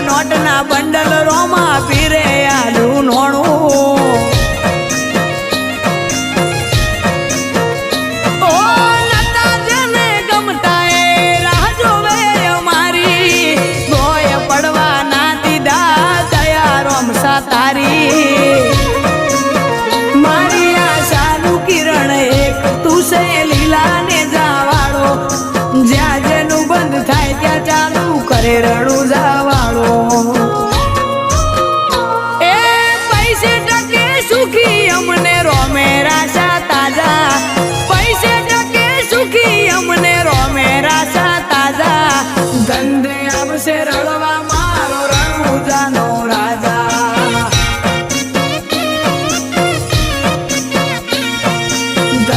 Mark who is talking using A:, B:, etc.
A: નોટના bundle રોમા પીરે આલું નોણું તારી મારી આશાનું કિરણ એક તું છે લીલા ને જાવાળો જ્યાં જેનું બંધ થાય ત્યાં ચાલુ કરે રણું જાવાળો એ પૈસે ટકે સુખી અમને રોમે રાશા તાજા પૈસે ટકે સુખી અમને રોમે રાશા તાજા ધંધે આવશે રણો